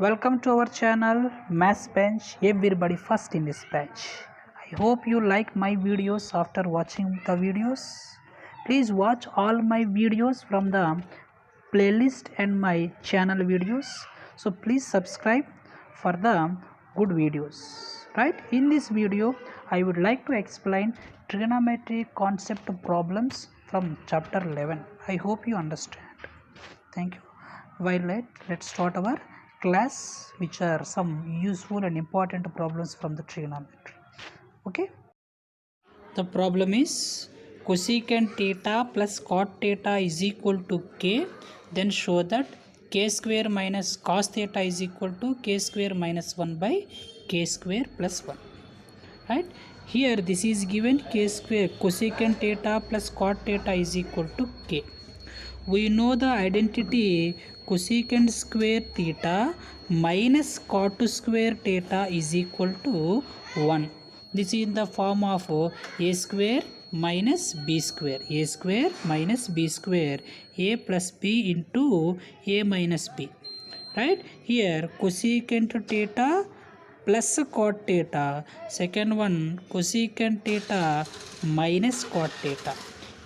Welcome to our channel Maths Bench. Everybody first in this bench. I hope you like my videos. After watching the videos, please watch all my videos from the playlist and my channel videos. So please subscribe for the good videos. Right, in this video I would like to explain trigonometry concept problems from chapter 11. I hope you understand. Thank you. While let's start our class, which are some useful and important problems from the trigonometry. Okay, the problem is cosecant theta plus cot theta is equal to k. Then show that k square minus cos theta is equal to k square minus 1 by k square plus 1. Right, here this is given k square cosecant theta plus cot theta is equal to k. We know the identity cosecant square theta minus cot square theta is equal to 1. This is in the form of a square minus b square, a square minus b square, a plus b into a minus b. Right, here cosecant theta plus cot theta, second one cosecant theta minus cot theta,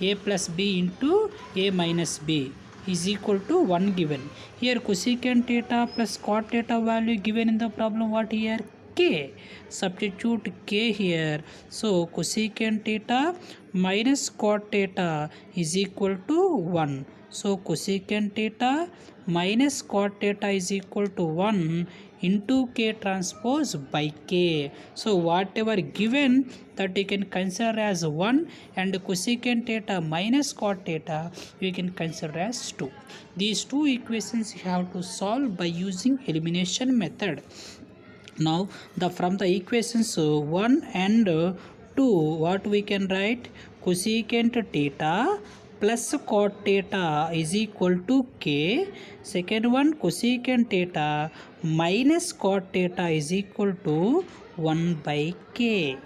a plus b into a minus b is equal to 1 given. Here cosecant theta plus cot theta value given in the problem, what here? K. Substitute k here. So cosecant theta minus cot theta is equal to 1. So cosecant theta minus cot theta is equal to 1 into k transpose by k. So whatever given that you can consider as 1, and cosecant theta minus cot theta you can consider as 2. These two equations you have to solve by using elimination method. Now from the equations 1 and 2, what we can write? Cosecant theta plus cot theta is equal to k. Second one cosecant theta minus cot theta is equal to 1 by k.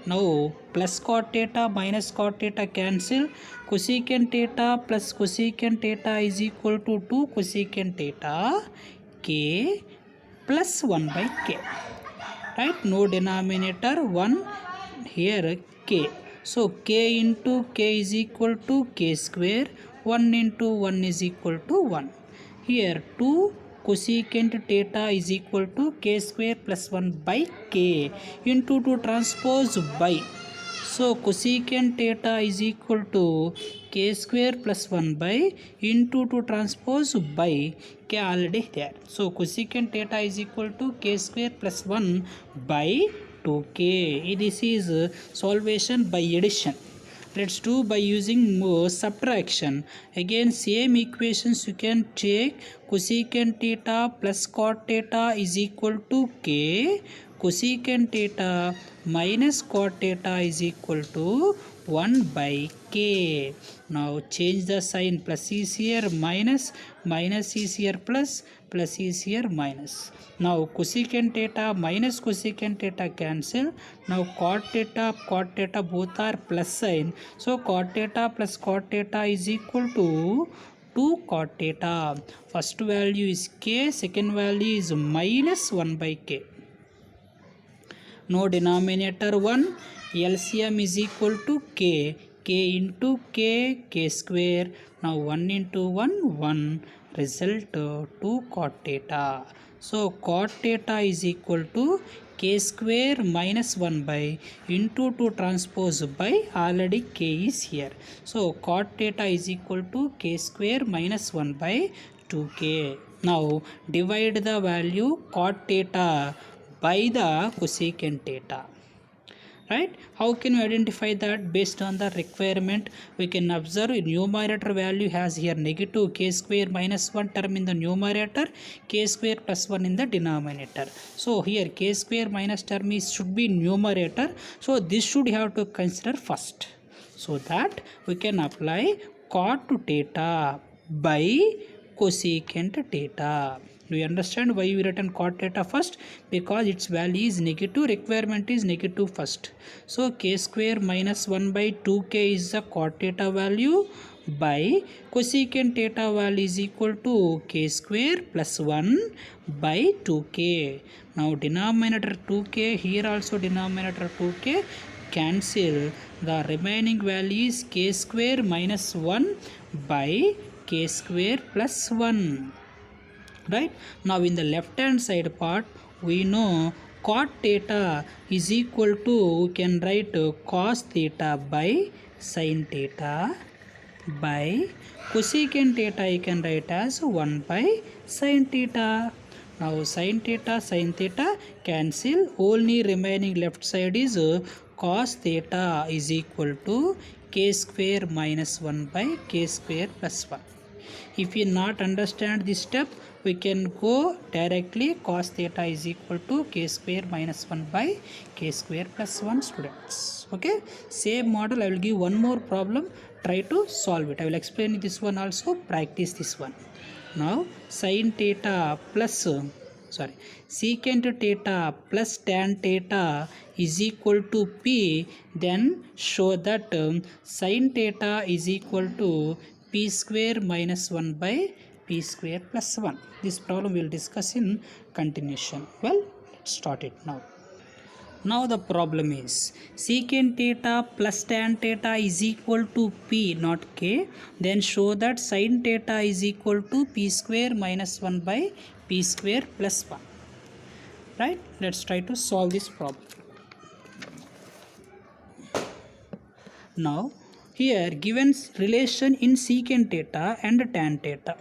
Now plus cot theta minus cot theta cancel. Cosecant theta plus cosecant theta is equal to 2 cosecant theta k plus 1 by k. Right, no denominator 1, here k. So k into k is equal to k square, 1 into 1 is equal to 1. Here 2 cosecant theta is equal to k square plus 1 by k into 2 transpose by. So cosecant theta is equal to k square plus 1 by into 2 transpose by k already there. So cosecant theta is equal to k square plus 1 by 2k. This is solvation by addition. Let's do by using subtraction. Again same equations you can take. Cosecant theta plus cot theta is equal to k. Cosecant theta minus cot theta is equal to 1 by k. Now change the sign, plus is here minus, minus is here plus, plus is here minus. Now cosecant theta minus cosecant theta cancel. Now cot theta both are plus sign. So cot theta plus cot theta is equal to 2 cot theta. First value is k, second value is minus 1 by k. No denominator 1, LCM is equal to k, k into k, k square. Now 1 into 1, 1, result 2 cot theta. So cot theta is equal to k square minus 1 by into 2 transpose by, already k is here. So cot theta is equal to k square minus 1 by 2k. Now divide the value cot theta by the cosecant theta. Right, how can we identify that? Based on the requirement, we can observe numerator value has here negative k square minus 1 term in the numerator, k square plus 1 in the denominator. So here k square minus term should be numerator, so this should have to consider first, so that we can apply cot theta by cosecant theta. Do you understand why we written cot theta first? Because its value is negative, requirement is negative first. So k square minus 1 by 2k is the cot theta value, by cosecant theta value is equal to k square plus 1 by 2k. Now denominator 2k, here also denominator 2k, cancel. The remaining value is k square minus 1 by k square plus 1. Right? Now in the left hand side part, we know cot theta is equal to, we can write cos theta by sin theta by cosecant theta, you can write as 1 by sin theta. Now sin theta cancel, only remaining left side is cos theta is equal to k square minus 1 by k square plus 1. If you not understand this step, we can go directly cos theta is equal to k square minus 1 by k square plus 1, students. Okay, same model I will give one more problem, try to solve it. I will explain this one also, practice this one. Now sin theta plus secant theta plus tan theta is equal to p, then show that sin theta is equal to p square minus 1 by p square plus 1. This problem we will discuss in continuation. Well, let's start it now. Now the problem is secant theta plus tan theta is equal to p, not k. Then show that sin theta is equal to p square minus 1 by p square plus 1. Right? Let's try to solve this problem. Now here given relation in secant theta and tan theta.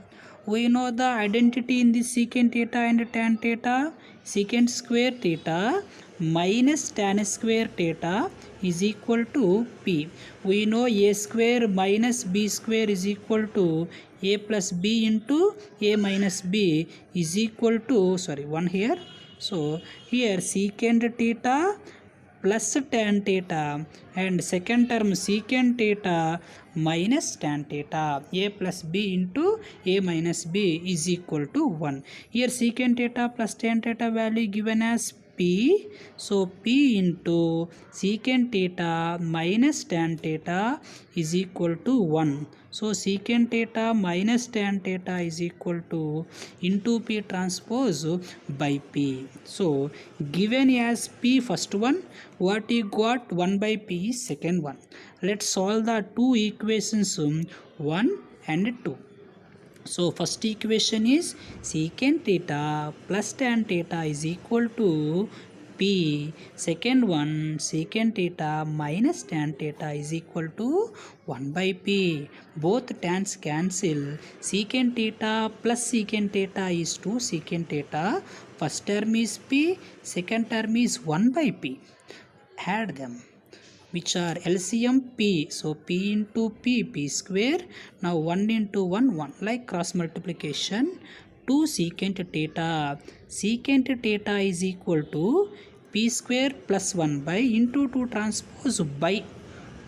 We know the identity in this secant theta and tan theta. Secant square theta minus tan square theta is equal to p. We know a square minus b square is equal to a plus b into a minus b is equal to, 1 here. So here secant theta plus tan theta and second term secant theta minus tan theta, a plus b into a minus b is equal to 1. Here secant theta plus tan theta value given as p, so p into secant theta minus tan theta is equal to 1. So secant theta minus tan theta is equal to into p transpose by p. So given as p first one, what you got, 1 by p is second one. Let's solve the two equations 1 and 2. So first equation is secant theta plus tan theta is equal to p. Second one, secant theta minus tan theta is equal to 1 by p. Both tans cancel. Secant theta plus secant theta is 2 secant theta. First term is p, second term is 1 by p. Add them, which are LCM p. So p into p, p square. Now 1 into 1, 1. Like cross multiplication. 2 secant theta. Secant theta is equal to p square plus 1 by into 2 transpose by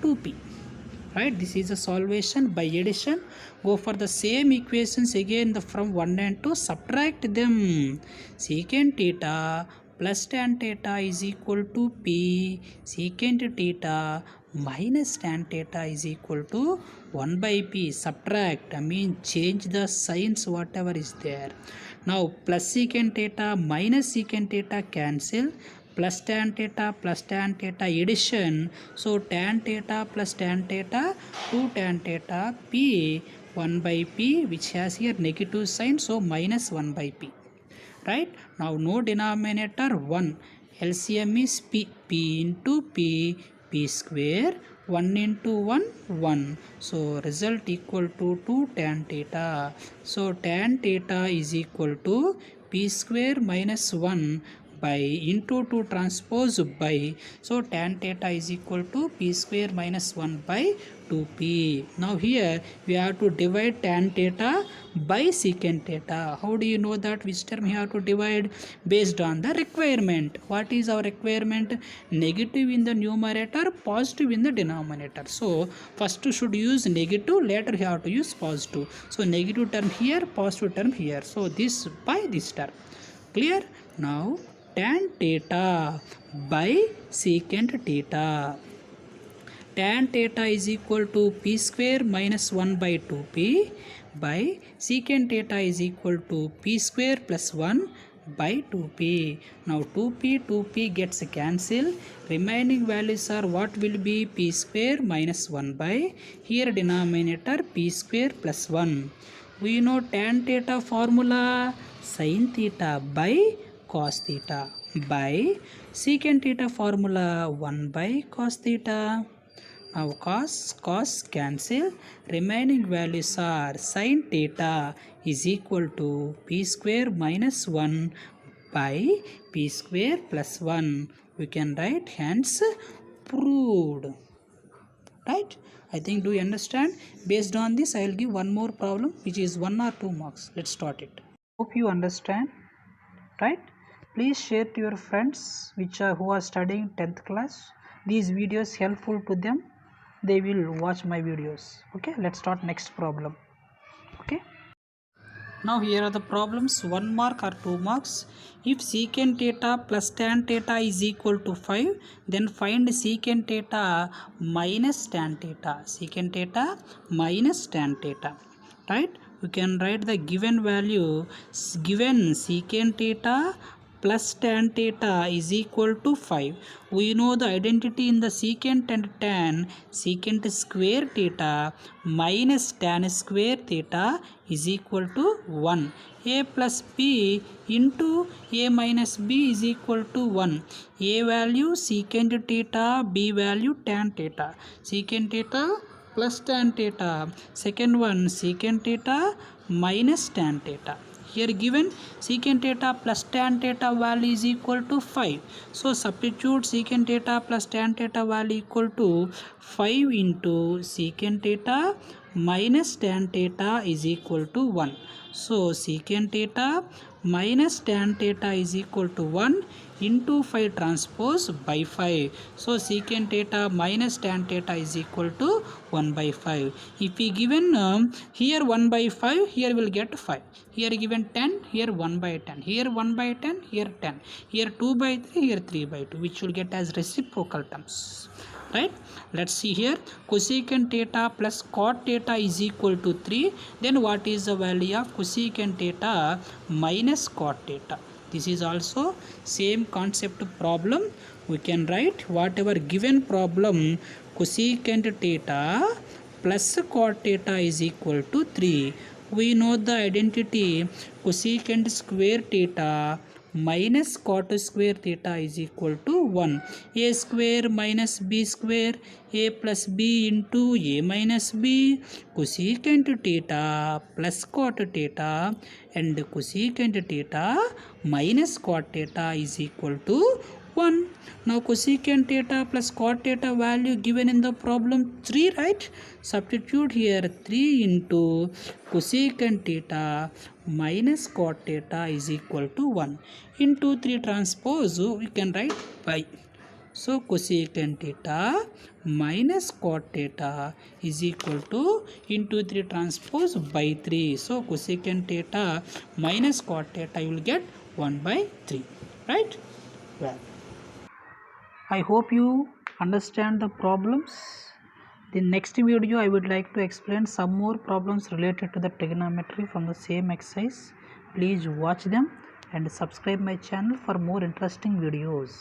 2p. Right? This is a solvation by addition. Go for the same equations again from 1 and 2. Subtract them. Secant theta plus tan theta is equal to p. Secant theta minus tan theta is equal to 1 by p. Subtract, I mean change the signs whatever is there. Now plus secant theta minus secant theta cancel. Plus tan theta addition. So tan theta plus tan theta 2 tan theta p 1 by p, which has here negative sign, so minus 1 by p. Right? Now no denominator 1. LCM is p. P into p, p square. 1 into 1, 1. So result equal to 2 tan theta. So tan theta is equal to p square minus 1 by into 2 transpose by. So tan theta is equal to p square minus 1 by 2p. Now here we have to divide tan theta by secant theta. How do you know that? Which term we have to divide? Based on the requirement. What is our requirement? Negative in the numerator, positive in the denominator. So first should use negative, later you have to use positive. So negative term here, positive term here. So this by this term. Clear? Now tan theta by secant theta. tan theta is equal to p square minus 1 by 2p by secant theta is equal to p square plus 1 by 2p. Now 2p gets cancelled. Remaining values are what will be p square minus 1 by, here denominator p square plus 1. We know tan theta formula, sin theta by cos theta by secant theta formula 1 by cos theta. Now cos cancel. Remaining values are sin theta is equal to p square minus 1 by p square plus 1. We can write hence proved. Right? I think, do you understand? Based on this, I will give one more problem which is 1 or 2 marks. Let's start it. Hope you understand. Right? Please share to your friends who are studying 10th class. These videos helpful to them. They will watch my videos. Okay, let's start next problem. Okay, now here are the problems. 1 mark or 2 marks. If secant theta plus tan theta is equal to 5, then find secant theta minus tan theta. Secant theta minus tan theta. Right, we can write the given value. Given secant theta plus tan theta is equal to 5. We know the identity in the secant and tan. Secant square theta minus tan square theta is equal to 1. A plus b into a minus b is equal to 1. A value secant theta, b value tan theta. Secant theta plus tan theta. Second one secant theta minus tan theta. Here given secant theta plus tan theta value is equal to 5. So substitute secant theta plus tan theta value equal to 5 into secant theta minus tan theta is equal to 1. So secant theta minus tan theta is equal to 1 into 5 transpose by 5. So secant theta minus tan theta is equal to 1 by 5. If we given here 1 by 5, here will get 5. Here given 10, here 1 by 10. Here 1 by 10, here 10. Here 2 by 3, here 3 by 2, which will get as reciprocal terms. Right, let's see here. Cosecant theta plus cot theta is equal to 3. Then what is the value of cosecant theta minus cot theta? This is also same concept problem. We can write whatever given problem, cosecant theta plus cot theta is equal to 3. We know the identity cosecant square theta minus cot square theta is equal to 1. A square minus b square, a plus b into a minus b, cosecant theta plus cot theta and cosecant theta minus cot theta is equal to 1. Now cosecant theta plus cot theta value given in the problem 3, right? Substitute here 3 into cosecant theta minus cot theta is equal to 1. Into 3 transpose we can write by. So cosecant theta minus cot theta is equal to into 3 transpose by 3. So cosecant theta minus cot theta you will get 1 by 3. Right? Well, I hope you understand the problems. The next video I would like to explain some more problems related to the trigonometry from the same exercise. Please watch them and subscribe my channel for more interesting videos.